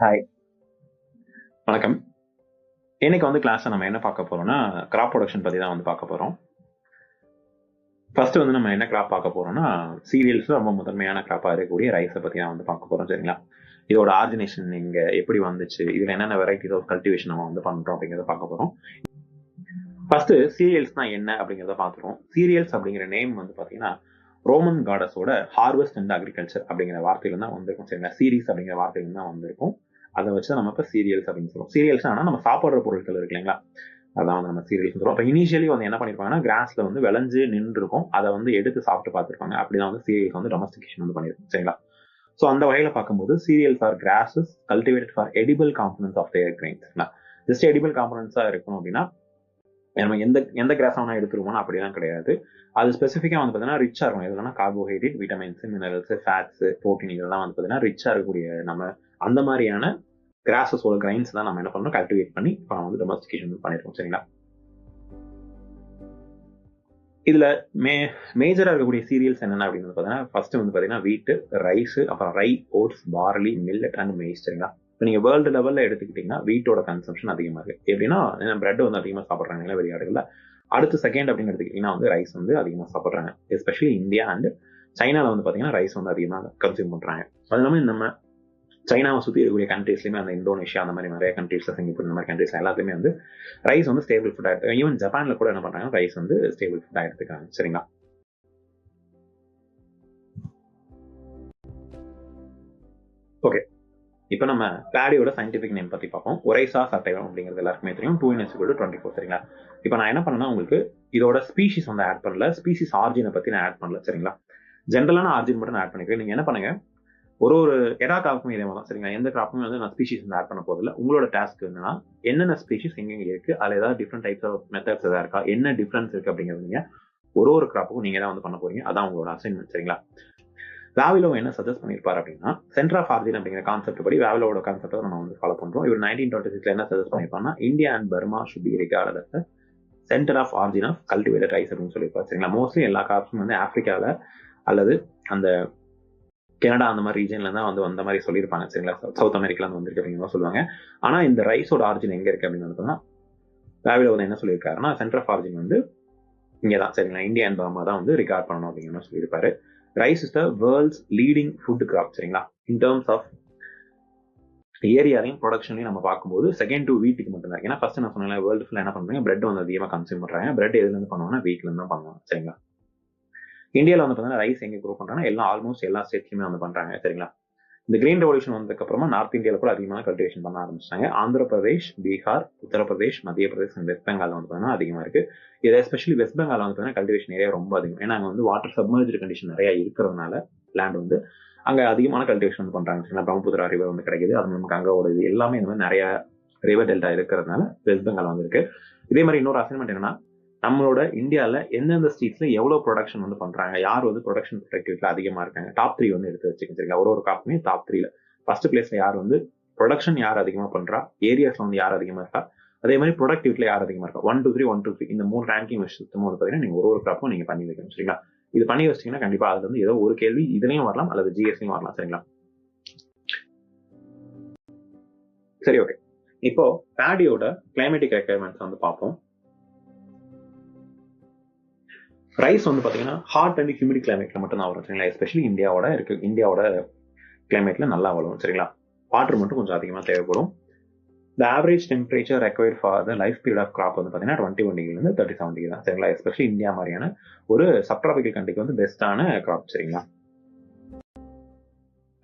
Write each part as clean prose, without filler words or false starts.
Hi, வணக்கம். இன்னைக்கு கிளாஸ்ல நம்ம என்ன பார்க்க போறோம்னா கிராப் ப்ரொடக்ஷன் பத்தி தான் பார்க்க போறோம். ஃபர்ஸ்ட் நம்ம என்ன கிராப் பார்க்க போறோம்னா சீரியல்ஸ் ரொம்ப முதன்மையான கிராப்பா இருக்கக்கூடிய ரைஸை பத்தி தான் பார்க்க போறோம். சரிங்களா? இதோட ஆர்ஜினேஷன் இங்க எப்படி வந்துச்சு, இதுல என்னென்ன வெரைட்டிஸ் ஆஃப் கல்டிவேஷன் நம்ம பண்றோம் அப்படிங்கிறத பார்க்க போறோம். ஃபர்ஸ்ட் சீரியல்ஸ்னா என்ன அப்படிங்கிறத பார்த்துருவோம். சீரியல்ஸ் அப்படிங்கிற நேம் பாத்தீங்கன்னா ரோமன் காடஸோட ஹார்வெஸ்ட் அண்ட் அக்ரிகல்ச்சர் அப்படிங்கிற வார்த்தையில தான் வந்திருக்கும். சரிங்களா? சீரீஸ் அப்படிங்கிற வார்த்தையில தான் வந்திருக்கும். அதை வச்சு நம்ம இப்போ சீரியல்ஸ் அப்படின்னு சொல்லுவோம். சீரியல்ஸ் ஆனால் நம்ம சாப்பிட்ற பொருட்கள் இருக்கு இல்லைங்களா, அதான் நம்ம சீரியல்ஸ் சொல்லுவோம். இப்போ இனிஷியலி என்ன பண்ணிருப்பாங்கன்னா கிராஸ்ல விளைஞ்சு நின்று இருக்கும், அதை எடுத்து சாப்பிட்டு பார்த்துருப்பாங்க. அப்படிதான் சீரியல்ஸ் டொமஸ்டிகேஷன் பண்ணிருக்கும். சரிங்களா? ஸோ அந்த வகையில பார்க்கும்போது cereals are grasses cultivated for edible components of their grains. Just edible காம்பனன்ஸா இருக்கணும் அப்படின்னா நம்ம எந்த கிராஸ் வேணா எடுத்துருவோம்னா அப்படிலாம் கிடையாது. அது ஸ்பெசிஃபிக்கா பார்த்தீங்கன்னா ரிச்சா இருக்கும். எதுனா carbohydrate, vitamins, minerals, fats, protein இதெல்லாம் பார்த்தீங்கன்னா ரிச்சா இருக்கக்கூடிய நம்ம அந்த மாதிரியான கிராஸஸோட கிரைன்ஸ் தான் நம்ம என்ன பண்ணணும், கல்டிவேட் பண்ணி இப்போ டொமஸ்டிகேஷன் பண்ணிருக்கோம். சரிங்களா? இதுல மேஜரா இருக்கக்கூடிய சீரியல்ஸ் என்னென்ன அப்படின்னு பார்த்தீங்கன்னா ஃபர்ஸ்ட் பார்த்தீங்கன்னா வீட்டு, ரைஸ், அப்புறம் rye, oats, barley, millet and maize. சரிங்களா? இப்போ நீங்க வேர்ல்டு லெவல்ல எடுத்துக்கிட்டீங்கன்னா வீட்டோட கன்சம்ஷன் அதிகமாக இருக்கு. எப்படின்னா பிரெட் அதிகமாக சாப்பிட்றாங்க வெளிநாடுகள்ல. அடுத்து செகண்ட் அப்படின்னு எடுத்துக்கிட்டீங்கன்னா ரைஸ் அதிகமாக சாப்பிட்றாங்க. எஸ்பெஷலி இந்தியா அண்ட் சைனால பாத்தீங்கன்னா ரைஸ் அதிகமாக கன்சியூம் பண்றாங்க. அது இல்லாமல் நம்ம சைனாவை சுற்றி இருக்கக்கூடிய கண்ட்ரீஸ்லையுமே அந்த இந்தோனேஷியா அந்த மாதிரி நிறைய கண்ட்ரீஸ்ல, சிங்கப்பூர் இந்த மாதிரி கண்ட்ரீஸ் எல்லாத்துலேயுமே ரைஸ் ஸ்டேபிள் ஃபுட் ஆயிடுது. ஈவன் ஜப்பான்ல கூட என்ன பண்றாங்க, ரைஸ் ஸ்டேபிள் ஃபுட் ஆயிடுத்துக்காங்க. சரிங்களா? ஓகே, இப்போ நம்ம பேடியோட சயின்டிபிக் நேம் பத்தி பார்ப்போம். ஒரைசா சட்டைவம் அப்படிங்கிறது எல்லாருக்குமே தெரியும். 2n=24. சரிங்களா? இப்போ நான் என்ன பண்ணேன்னா உங்களுக்கு இதோட ஸ்பீஷிஸ் ஆட் பண்ணல, ஸ்பீஷிஸ் ஆர்ஜினை பத்தி நான் ஆட் பண்ணல. சரிங்களா? ஜென்ரலான ஆர்ஜின் மட்டும் நான் ஆட் பண்ணிக்கிறேன். நீங்க என்ன பண்ணுங்க, ஒரு எல்லா கிராப்புமே இதே மாதிரி. சரிங்களா? எந்த கிராப்புமே நான் ஸ்பீஷிஸ் ஆட் பண்ண போதில்லை. உங்களோட டாஸ்க் என்னன்னா என்னென்ன ஸ்பீஷிஸ் எங்க இருக்கு, அதுல ஏதாவது டிஃப்ரெண்ட் டைப்ஸ் ஆஃப் மெத்தட்ஸ் ஏதாவது இருக்கா, என்ன டிஃபரன்ஸ் இருக்கு அப்படிங்கிறது நீங்க ஒரு கிராப்புக்கும் நீங்க தான் பண்ண போறீங்க. அதான் உங்களோட அசைன்மெண்ட். சரிங்களா? வாவிலோ என்ன சஜஸ்ட் பண்ணிருப்பாரு அப்படின்னா சென்டர் ஆஃப் ஆர்ஜின் அப்படிங்கிற கான்செப்ட் படி வாவிலோட கான்செப்டை நம்ம ஃபாலோ பண்றோம். இவர் 1926 என்ன சஜஸ்ட் பண்ணிருப்பாருன்னா India and Burma should be recorded as centre of origin of cultivated rice அப்படின்னு சொல்லியிருப்பாரு. சரிங்களா? மோஸ்ட்லி எல்லா கிராப்ஸும் ஆப்பிரிக்கால அல்லது அந்த கனடா அந்த மாதிரி ரீஜன்ல தான் அந்த மாதிரி சொல்லியிருப்பாங்க. சரிங்களா? சவுத் அமெரிக்கால வந்திருக்கு அப்படிங்கிற சொல்லுவாங்க. ஆனா இந்த ரைஸோட ஆரிஜின் எங்க இருக்கு அப்படின்னு பார்த்தோம்னா வாவிலோ என்ன சொல்லியிருக்காருன்னா சென்டர் ஆஃப் ஆரிஜின் இங்கதான். சரிங்களா? இந்தியா அண்ட் பர்மா தான் ரிகார்ட் பண்ணணும் அப்படிங்கிற மாதிரி சொல்லியிருப்பாரு. Rice is the world's leading food crop. சரிங்களா? இன் டர்ம்ஸ் ஆஃப் ஏரியாலையும் ப்ரொடக்ஷன்லையும் நம்ம பார்க்கும்போது செகண்ட் டு வீட்டுக்கு மட்டும் தான். ஏன்னா ஃபர்ஸ்ட் நான் சொன்னேன் வேர்ல்டு ஃபுல்லா என்ன பண்றாங்க, பிரெட் அதிகமாக கன்சியூம் பண்றாங்க. பிரெட் எதுல இருந்து பண்ணுவாங்கன்னா வீட்ல இருந்து தான் பண்ணுவாங்க. சரிங்களா? இந்தியாவில் பார்த்தீங்கன்னா ரைஸ் எங்க க்ரோ பண்றாங்கன்னா எல்லாம் ஆல்மோஸ்ட் எல்லா ஸ்டேட்ஸ்லயுமே பண்றாங்க. சரிங்களா? இந்த கிரீன் ரெவல்யூஷன் வந்ததுக்கு அப்புறமா நார்த் இந்தியாவில் கூட அதிகமாக கல்டிவேஷன் பண்ண ஆரம்பிச்சாங்க. ஆந்திர பிரதேஷ், பீகார், உத்தரப்பிரதேஷ், மத்திய பிரதேஷ் அண்ட் வெஸ்ட் பெங்கால் பார்த்தீங்கன்னா அதிகமா இருக்கு. இது எஸ்பெஷலி வெஸ்ட் பெங்கால் பார்த்தீங்கன்னா கல்டிவேஷன் ஏரியா ரொம்ப அதிகம். ஏன்னா அங்கே வாட்டர் சப்மர்ஜ் கண்டிஷன் நிறைய இருக்கிறதுனால லேண்ட் அங்க அதிகமான கல்டிவேஷன் பண்றாங்க. பிரம்மபுத்திரா ரிவர் கிடைக்குது, அது நமக்கு அங்க ஓடுது. எல்லாமே இந்த மாதிரி நிறைய ரிவர் டெல்டா இருக்கிறதுனால வெஸ்ட் பெங்கால் இருக்கு. இதே மாதிரி இன்னொரு அசைன்மெண்ட் என்னன்னா நம்மளோட இந்தியாவில் எந்தெந்த ஸ்ட்ரீட்ஸ்ல எவ்வளவு ப்ரொடக்ஷன் பண்றாங்க, யார் ப்ரொடக்ஷன் ப்ரொடக்டிவிட்டில அதிகமா இருக்காங்க, டாப் 3 எடுத்து வச்சுக்கோங்க. சரிங்களா? ஒரு காப்புமே டாப் 3ல ஃபர்ஸ்ட் பிளேஸ்ல யார் ப்ரொடக்ஷன் யார் அதிகமா பண்றா, ஏரியாஸ்ல யார் அதிகமா இருக்கா, அதே மாதிரி ப்ரொடக்டிவிட்டில யார் அதிகமா இருக்கா, 1 2 3 1 2 3 இந்த 3 ரேங்கிங் சிஸ்டம் பாத்தீங்கன்னா நீங்க ஒரு கிராப்பும் நீங்க பண்ணி வைக்கணும். சரிங்களா? இது பண்ணி வச்சிட்டீங்கன்னா கண்டிப்பா அதுல ஏதோ ஒரு கேள்வி இதுலயும் வரலாம் அல்லது ஜிஎஸ்லயும் வரலாம். சரிங்களா? சரி, ஓகே. இப்போ பேடியோட கிளைமேட்டிக் ரெக்யர்மெண்ட்ஸ் பார்ப்போம். ரைஸ் பாத்தீங்கன்னா ஹாட் அண்ட் ஹியூமிட் கிளைமேட்ல மட்டும் தான் வரும். சரிங்களா? எஸ்பெஷலி இந்தியாவோட கிளைமேட்ல நல்லா வளரும். சரிங்களா? வாட்டர் மட்டும் கொஞ்சம் அதிகமா தேவைப்படும். The average temperature required for the life period of crop பாத்தீங்கன்னா 21 டிகிரில 37 டிகிரி தான். சரிங்களா? எஸ்பெஷலி இந்தியா மாதிரியான ஒரு சப்ட்ராபிக்கல் கண்ட்ரிக்கு பெஸ்டான கிராப். சரிங்களா?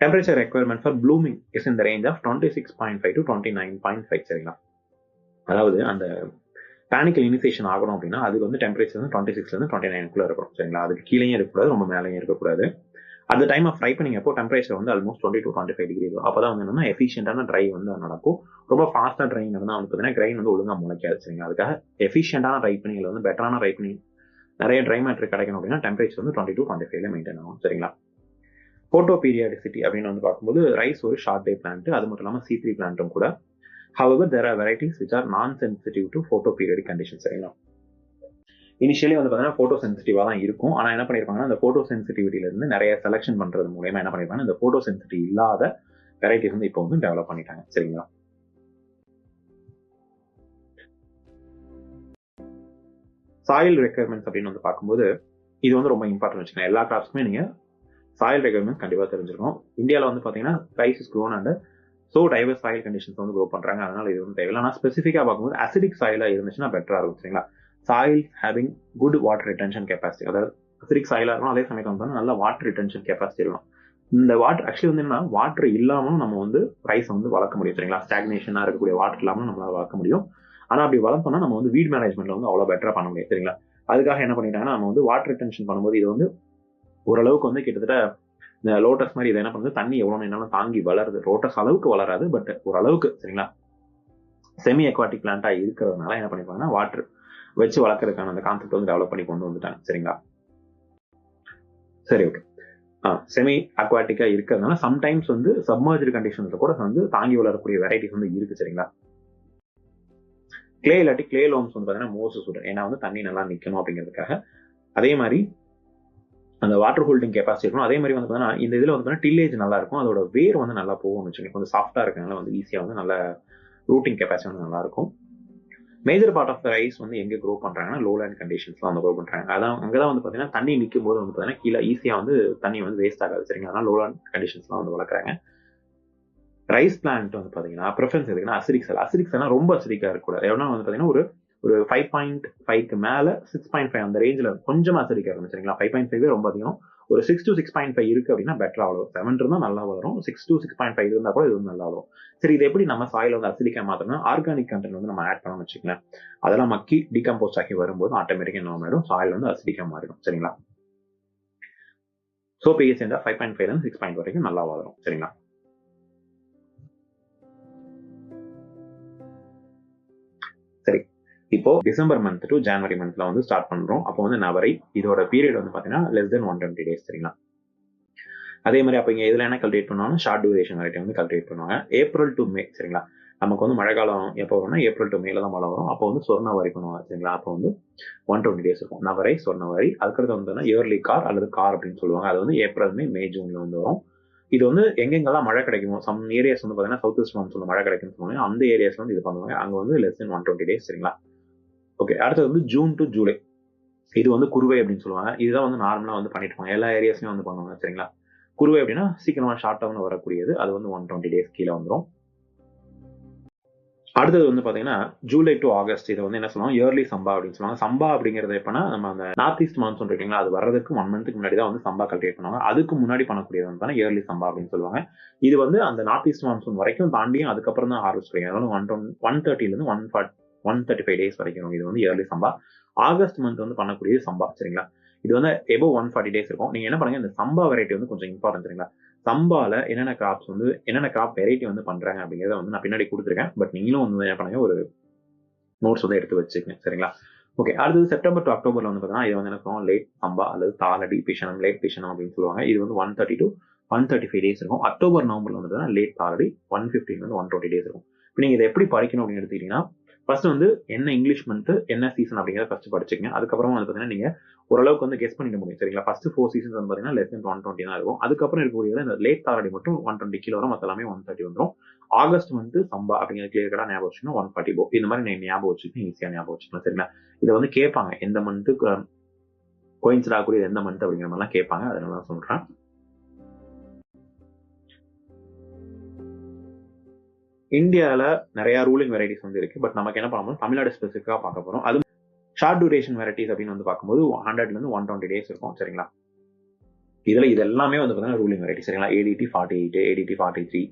Temperature requirement for blooming is in the range of 26.5 to 29.5. சரிங்களா? அதாவது அந்த பேனிக்கல் இனிஷியேஷன் ஆகணும் அப்படின்னா அதுக்கு டெம்பரேச்சர் 26ல இருந்து 29 இருக்கும். சரிங்களா? அதுக்கு கீழேயும் இருக்கக்கூடாது, ரொம்ப மேலேயும் இருக்கக்கூடாது. அந்த டைம் ஆஃப் ரைப்பனிங் அப்போ டெம்பரேச்சர் ஆல்மோஸ்ட் 20 to 25 டிகிரி இருக்கும். அப்பதான் என்னன்னா எஃபிஷியன்டான ட்ரை நடக்கும். ரொம்ப ஃபாஸ்டா ட்ரை நடந்தா பார்த்தீங்கன்னா கிரைன் ஒழுங்கா முளைக்காது. சரிங்களா? அதுக்காக எஃபிஷியன்டான ரைப்பனிங்ல பெட்டரான ரைப்பனிங் நிறைய ட்ரை மேட்டர் கிடைக்கணும் அப்படின்னா டெம்பரேச்சர் 20 to 25ல மெயின்டைன் ஆகும். சரிங்களா? போட்டோ பீரியாடிசிட்டி அப்படின்னு பார்க்கும்போது ரைஸ் ஒரு ஷார்ட் டே பிளான்ட், அது மட்டும் இல்லாமல் C3 பிளான்ட்டும் கூட. However, there are varieties which are non-sensitive to photoperiodic conditions. சரிங்களா? இனிஷியலி பார்த்தீங்கன்னா போட்டோ சென்சிட்டிவா தான் இருக்கும். ஆனா என்ன பண்ணிருப்பாங்கன்னா அந்த போட்டோ சென்சிட்டிவிட்டில இருந்து நிறைய செலக்ஷன் பண்றது மூலமா என்ன பண்ணிருப்பாங்க, இந்த போட்டோ சென்சிட்டிவ் இல்லாத வெரைட்டிஸ் வந்து இப்போ வந்து டெவலப் பண்ணிட்டாங்க. சரிங்களா? சாயில் ரெக்யர்மெண்ட்ஸ் அப்படின்னு வந்து பார்க்கும்போது இது வந்து ரொம்ப இம்பார்ட்டன் வச்சுக்கலாம். எல்லா கிராப்ஸ்க்குமே நீங்க சாயில் ரெக்யர்மெண்ட்ஸ் கண்டிப்பா தெரிஞ்சிருக்கணும். இந்தியாவில் வந்து பாத்தீங்கன்னா rice is grown and so divorce soil conditions வந்து க்ரோ பண்றாங்க. அதனால இது வந்து தேவையில்லை. ஆனால் ஸ்பெசிஃபிக்கா பார்க்கும்போது அசிடிக் சாயிலா இருந்துச்சுன்னா பெட்டரா இருக்கும். சரிங்களா? Soil having good water retention capacity, அதாவது அசிடிக் சாயிலா இருக்கும், அதே சமயம் வந்து நல்ல வாட்டர் ரிட்டன்ஷன் கெப்பாசிட்டி இருக்கும். இந்த வாட்டர் ஆக்சுவலி வந்து என்னன்னா வாட்டர் இல்லாமலும் நம்ம வந்து ரைஸ் வந்து வளர்க்க முடியும். சரிங்களா? ஸ்டாக்னேஷனா இருக்கக்கூடிய வாட்டர் இல்லாமலும் நம்மளால வளர்க்க முடியும். ஆனா அப்படி வளர்த்தோம்னா நம்ம வந்து வீட் மேனேஜ்மெண்ட்ல வந்து அவ்வளவு பெட்டரா பண்ண முடியும். சரிங்களா? அதுக்காக என்ன பண்ணிட்டாங்கன்னா நம்ம வந்து வாட்டர் ரிட்டன்ஷன் பண்ணும்போது இது வந்து ஓரளவுக்கு வந்து கிட்டத்தட்ட இந்த லோட்டஸ் மாதிரி இதை என்ன பண்ணுது, தண்ணி எவ்வளவு நேரம் தாங்கி வளருது. லோட்டஸ் அளவுக்கு வளராது, பட் ஓரளவுக்கு. சரிங்களா? செமி அக்வாட்டிக் பிளான்டா இருக்கிறதுனால என்ன பண்ணிருப்பாங்கன்னா வாட்டர் வச்சு வளர்க்கறதுக்கான அந்த கான்செப்ட் வந்து டெவலப் பண்ணி கொண்டு வந்துட்டாங்க. சரிங்களா? சரி, ஓகே. செமி அக்வாட்டிக்கா இருக்கிறதுனால சம்டைம்ஸ் வந்து சப்மர்ஜ்டு கண்டிஷன்ஸ்ல கூட வந்து தாங்கி வளரக்கூடிய வெரைட்டிஸ் வந்து இருக்கு. சரிங்களா? கிளே இல்லாட்டி கிளே லோம்ஸ் வந்து பாத்தீங்கன்னா மோஸ்ட் சூட்டட், ஏன்னா வந்து தண்ணி நல்லா நிக்கணும் அப்படிங்கிறதுக்காக. அதே மாதிரி அந்த வாட்டர் ஹோல்டிங் கெப்பாசிட்டி இருக்கும். அதே மாதிரி வந்து பாத்தீங்கன்னா இந்த இதுல வந்து டில்லேஜ் நல்லா இருக்கும், அதோட வேர் வந்து நல்லா போகும்னு வச்சுக்கோங்க. கொஞ்சம் சாஃப்டா இருக்கனால வந்து ஈஸியா வந்து நல்ல ரூட்டிங் கெப்பாசிட்டி வந்து நல்லா இருக்கும். Major part of the rice வந்து எங்க க்ரோ பண்றாங்கன்னா லோலேண்ட் கண்டிஷன்ஸ்ல வந்து க்ரோ பண்றாங்க. அதான் அங்கதான் வந்து பாத்தீங்கன்னா தண்ணி நிற்கும் போது வந்து பாத்தீங்கன்னா கீழே ஈஸியா வந்து தண்ணி வந்து வேஸ்ட் ஆகாது. சரிங்களா? அதனால லோலேண்ட் கண்டிஷன்ஸ்லாம் வந்து வளர்க்குறாங்க. ரைஸ் பிளான்ட் வந்து பாத்தீங்கன்னா ப்ரிஃபரன்ஸ் எதுக்குன்னா அசிடிக் செல். அசிடிக் செல்னா ரொம்ப அசிடிக்கா இருக்கக்கூடாது. எவ்வளோ வந்து பாத்தீங்கன்னா ஒரு ஒரு 5.5க்கு மேல 6.5 அந்த ரேஞ்சில் கொஞ்சமா அசிடிக்கா இருக்கும். சரிங்களா? 5.5 ரொம்ப அதிகம். ஒரு 6 to 6.5 இருக்கு அப்படின்னா பெட்டரா வளரும். 7 இருந்தா நல்லா வளரும். 6 to 6.5 இருந்தா கூட இது வந்து நல்லா வரும். சரி, இது எப்படி நம்ம சாயில வந்து அசிடிக்கா மாத்தணும்? ஆர்கானிக் கண்டென்ட் வந்து நம்ம ஆட் பண்ணணும்னு வச்சுக்கலாம். அதெல்லாம் மக்கி டிகம்போஸ்ட் ஆகி வரும்போது ஆட்டோமேட்டிக்கா என்ன ஆயிடும், சாயில் வந்து அசிடிக்கா மாறிடும். சரிங்களா? சோ பிஹெச் இருந்தா 5.5 இருந்து 6 வரைக்கும் நல்லா வளரும். சரிங்களா? சரி, இப்போ டிசம்பர் மந்த் டு ஜனவரி மந்த்ல வந்து ஸ்டார்ட் பண்றோம். அப்போ வந்து நவரை இதோட பீரியட் வந்து பாத்தீங்கன்னா லெஸ் தென் 120 days. சரிங்களா? அதே மாதிரி அப்ப இங்க இதுல என்ன கல்டிவேட் பண்ணுவாங்க, ஷார்ட் டியூரேஷன் வெரைட்டி வந்து கல்டிவேட் பண்ணுவாங்க. ஏப்ரல் டு மே. சரிங்களா? நமக்கு வந்து மழை காலம் எப்போ வரும்னா ஏப்ரல் டு மேல தான் மழை வரும். அப்போ வந்து சொர்ணவாரி பண்ணுவாங்க. சரிங்களா? அப்போ வந்து 120 days இருக்கும். நவரை, சொர்ணவாரி. அதுக்கடுத்து வந்து இயர்லி கார் அல்லது கார் அப்படின்னு சொல்லுவாங்க. அது வந்து ஏப்ரல், மே, ஜூன்ல வந்து வரும். இது வந்து எங்கெங்கெல்லாம் மழை கிடைக்குமோ, சம் ஏரியாஸ் வந்து பாத்தீங்கன்னா சவுத் வெஸ்ட் மான்சூன்ல மழை கிடைக்கும்னு சொல்லுவாங்க. அந்த ஏரியாஸ்ல வந்து இது பண்ணுவாங்க. அங்க வந்து லெஸ் தென் 120 days. சரிங்களா? ஓகே. அடுத்தது வந்து ஜூன் டு ஜூலை. இது வந்து குருவை அப்படின்னு சொல்லுவாங்க. இதுதான் வந்து நார்மலா வந்து பண்ணிட்டு இருப்பாங்க. எல்லா ஏரியாஸ்லயும் வந்து பண்ணுவாங்க. சரிங்களா? குருவை அப்படின்னா சீக்கிரமா ஷார்ட் டவுன் வரக்கூடியது. அது வந்து 120 days கீழே வந்துடும். அடுத்தது வந்து பாத்தீங்கன்னா ஜூலை டு ஆகஸ்ட். இது வந்து என்ன சொல்லுவாங்க, இயர்லி சம்பா அப்படின்னு சொல்லுவாங்க. சம்பா அப்படிங்கிறது எப்பன்னா நம்ம அந்த நார்த் ஈஸ்ட் மான்சூன் இருக்கீங்களா, அது வர்றதுக்கு 1 month முன்னாடி தான் வந்து சம்பா கல்டிவேட் பண்ணுவாங்க. அதுக்கு முன்னாடி பண்ணக்கூடியது வந்து இயர்லி சம்பா அப்படின்னு சொல்லுவாங்க. இது வந்து அந்த நார்த் ஈஸ்ட் மான்சூன் வரைக்கும் தாண்டியும் அதுக்கப்புறம் தான் ஹார்வெஸ்ட் கிடைக்கும். அதாவது 130 இருந்து 135 days வரைக்கும் இது வந்து இயர்லி சம்பா. ஆகஸ்ட் மந்த் வந்து பண்ணக்கூடியது சம்பா. சரிங்களா? இது வந்து எபோ 140 days இருக்கும். நீங்க என்ன பண்ணுங்க, இந்த சம்பா வெரைட்டி வந்து கொஞ்சம் இம்பார்ட்டன்ட். சரிங்களா? சம்பால என்னென்ன கிராப்ஸ் வந்து என்னென்ன கிராப் வெரைட்டி வந்து பண்றாங்க அப்படிங்கறத வந்து நான் பின்னாடி கொடுத்துருக்கேன். பட் நீங்களும் வந்து என்ன பண்ணுங்க, ஒரு நோட்ஸ் வந்து எடுத்து வச்சுக்கங்க. சரிங்களா? ஓகே. அடுத்தது செப்டம்பர் டு அக்டோபர்ல வந்து பாத்தீங்கன்னா இது வந்து என்ன சொல்லுவோம், லேட் சம்பா அல்லது தாளடி பிஷனம், லேட் பிஷனம் அப்படின்னு சொல்லுவாங்க. இது வந்து 130 to 135 days இருக்கும். அக்டோபர் நவம்பர்ல வந்து லேட் தாளடி 115 வந்து 120 days இருக்கும். இப்போ நீங்க இதை எப்படி படிக்கணும் அப்படின்னு எடுத்துக்கிட்டீங்கன்னா, ஃபர்ஸ்ட் வந்து என்ன இங்கிலீஷ் மந்த் என்ன சீசன் அப்படிங்கிறத ஃபர்ஸ்ட் படிச்சுக்கங்க. அதுக்கப்புறமா வந்து பாத்தீங்கன்னா நீங்க ஓரளவுக்கு வந்து கெஸ் பண்ணிக்க முடியும். சரிங்களா? ஃபர்ஸ்ட் 4 சீசன்ஸ் வந்து பாத்தீங்கன்னா லெஸ் தென் 120 தான் இருக்கும். அதுக்கப்புறம் இருக்கக்கூடிய இந்த லேட் தாளடி மட்டும் 120 கீழே வரும். மத்த எல்லாமே 130 வந்துடும். ஆகஸ்ட் வந்து சம்பா அப்படிங்கிற கிளியர் கடா ஞாபகம் வச்சுக்கணும். 140 போ. இந்த மாதிரி நீங்க ஞாபகம் வச்சுக்கணும், ஈஸியா ஞாபகம் வச்சுக்கலாம். சரிங்களா? இதை வந்து கேட்பாங்க, எந்த மந்த் கோயின்சிட் ஆகக்கூடிய எந்த மந்த் அப்படிங்கிற மாதிரிலாம் கேட்பாங்க. அதனால தான் சொல்றேன். இந்தியால நிறைய ரூலிங் வெரைட்டிஸ் வந்து இருக்கு. பட் நமக்கு என்ன பண்ணணும், தமிழ்நாடு ஸ்பெசிஃபிக்கா பார்க்க போறோம். அது ஷார்ட் டியூரேஷன் வெரைட்டிஸ் அப்படின்னு வந்து பார்க்கும்போது 100 இருந்து 120 days இருக்கும். சரிங்களா? இதுல இது எல்லாமே வந்து பாத்தீங்கன்னா ரூலிங் வெரைட்டி. சரிங்களா? ADT 48, ADT 43,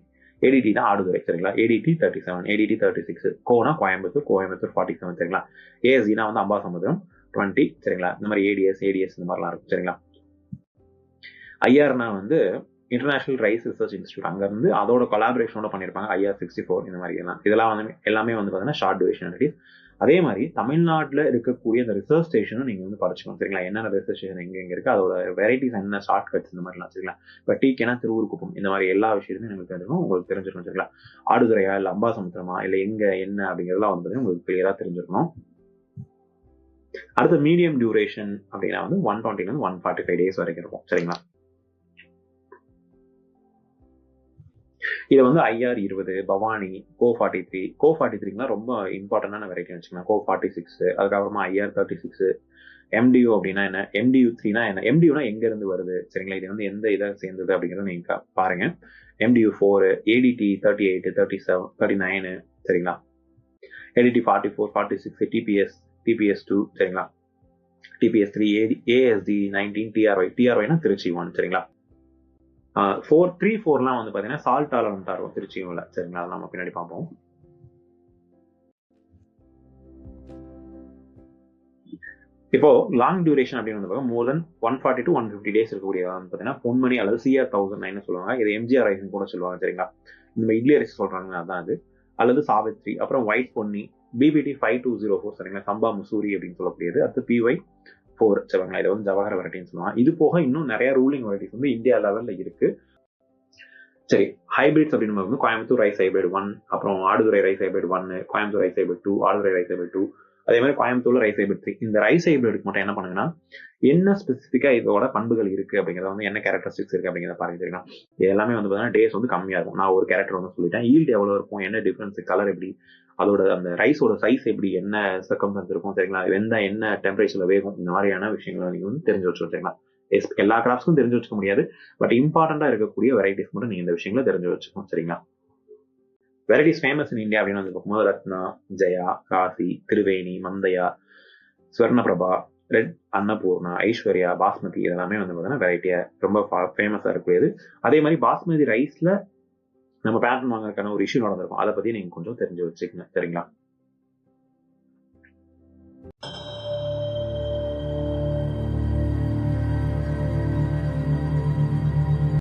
ADT தான் ஆடுதுறை. சரிங்களா? ADT 37, ADT 36, கோனா கோயம்புத்தூர், கோயம்புத்தூர் 47. சரிங்களா? ASDனா வந்து அம்பாசமுத்திரம் 20. சரிங்களா? இந்த மாதிரி ADS இந்த மாதிரிலாம் இருக்கும். சரிங்களா? IRனா வந்து இன்டர்நேஷனல் ரைஸ் ரிசர்ச் இன்ஸ்டியூட், அங்க இருந்து அதோட கொலாபரேஷனோட பண்ணிருப்பாங்க. IR 64 இந்த மாதிரி இதெல்லாம் வந்து எல்லாமே வந்து பாத்தீங்கன்னா ஷார்ட் டியூரேஷன் வெரைட்டிஸ். அதே மாதிரி தமிழ்நாட்டுல இருக்கக்கூடிய இந்த ரிசர்ச் ஸ்டேஷனும் நீங்க வந்து படிச்சுக்கணும். சரிங்களா? என்னென்ன ரிசர்ச் ஸ்டேஷன் எங்க இருக்கு, அதோட வெரைட்டிஸ் என்ன, ஷார்ட் கட்ஸ் இந்த மாதிரிலாம். சரிங்களா? இப்போ டீக்கேனா திருவூர்குப்பம், இந்த மாதிரி எல்லா விஷயத்தையும் உங்களுக்கு தெரிஞ்சிருக்கும், உங்களுக்கு தெரிஞ்சிருக்கணும். சரிங்களா? ஆடுதுறையா இல்ல அம்பாசமுத்திரமா இல்ல எங்க என்ன அப்படிங்கறதெல்லாம் வந்து உங்களுக்கு கிளியரா தெரிஞ்சிருக்கணும். அடுத்த மீடியம் டியூரேஷன் அப்படின்னா வந்து 120 இருந்து 145 days வரைக்கும் இருக்கும். சரிங்களா? இது வந்து IR20, பவானி, கோ 43 ரொம்ப இம்பார்ட்டன்டான வெரைட்டி வச்சுக்கலாம். கோ 46, அதுக்கப்புறமா IR36. MDU அப்படின்னா என்ன, MDU3னா என்ன, MDUனா எங்க இருந்து வருது, சரிங்களா, இது வந்து எந்த இதை சேர்ந்தது அப்படிங்கறத நீங்க பாருங்க. MDU4, ADT38, 37, 39, சரிங்களா, ADT44, 46, TPS2, சரிங்களா, TPS3, ASD19, TRYனா திருச்சி 1, சரிங்களா. 434 வந்து பாத்தீங்கன்னா சால்ட் டாலரண்டா இருக்கும் திருச்சியும், சரிங்களா, அதை நம்ம பின்னாடி பார்ப்போம். இப்போ லாங் டியூரேஷன் அப்படின்னு வந்து மோர் தென் 140 to 150 days இருக்கக்கூடிய பார்த்தீங்கன்னா பொன்மணி அல்லது CR1009 சொல்லுவாங்க. இது MGR ரைஸ் கூட சொல்லுவாங்க, சரிங்களா. இந்த இட்லி ரைஸ் சொல்றாங்க, அதான் அது. அல்லது சாவித்ரி, அப்புறம் ஒயிட் பொன்னி, BBT 5204, சரிங்களா, சம்பா முசூரி அப்படின்னு சொல்லக்கூடியது. அடுத்து PY4, சரிங்களா, இது வந்து ஜவஹர் வெரைட்டின்னு சொல்லுவாங்க. இது போக இன்னும் நிறைய ரூலிங் வெரைட்டிஸ் வந்து இந்தியா லெவல்ல இருக்கு. சரி, ஹைபிரிட்ஸ் அப்படின்னு வந்து கோயம்புத்தூர் ரைஸ் ஹைபிரிட் 1, அப்புறம் Aduthurai rice hybrid 1, Coimbatore rice hybrid 2, Aduthurai rice hybrid 2, அதே மாதிரி கோயம்புத்தூர்ல ரைஸ் ஹைபிரிட் 3. இந்த ரைஸ் ஹைபிரிட் மட்டும் என்ன பண்ணுங்கன்னா, என்ன ஸ்பெசிஃபிக்கா இதோட பண்புகள் இருக்கு அப்படிங்கறத வந்து என்ன கேரக்டரிஸ்டிக்ஸ் இருக்கு அப்படிங்கிறத பாருங்க, சரிங்களா. இது எல்லாமே வந்து பாத்தீங்கன்னா டேஸ் வந்து கம்மியா இருக்கும். நான் ஒரு கேரக்டர் வந்து சொல்லிட்டேன், ஈல்டு எவ்வளவு இருக்கும், என்ன டிஃபரன்ஸ், கலர் எப்படி, அதோட அந்த ரைஸோட சைஸ் எப்படி, என்ன சர்க்கம்ஃபரன்ஸ் இருக்கும், சரிங்களா, வெந்தா என்ன டெம்பரேச்சர்ல வேகும், இந்த மாதிரியான விஷயங்களை நீங்க வந்து தெரிஞ்சு வச்சுருக்கீங்களா. எல்லா கிராப்ஸ்க்கும் தெரிஞ்சு வச்சுக்க முடியாது, பட் இம்பார்ட்டண்டா இருக்கக்கூடிய வெரைட்டிஸ் மட்டும் நீங்க இந்த விஷயங்களை தெரிஞ்சு வச்சுக்கணும், சரிங்களா. வெரைட்டிஸ் ஃபேமஸ் இன் இந்தியா அப்படின்னு வந்து பார்க்கும்போது ரத்னா, ஜெயா, காசி, திருவேணி, மந்தையா, ஸ்வர்ணபிரபா, ரெட், அன்னபூர்ணா, ஐஸ்வர்யா, பாஸ்மதி, இதெல்லாமே வந்து பார்த்தீங்கன்னா வெரைட்டியா ரொம்ப ஃபேமஸா இருக்கக்கூடியது. அதே மாதிரி பாஸ்மதி ரைஸ்ல நம்ம பேட்டர்ன் வாங்கறதுக்கான ஒரு இஷ்யூ நடந்திருக்கும், அதை பத்தி நீங்க கொஞ்சம் தெரிஞ்சு வச்சுக்கங்க, சரிங்களா.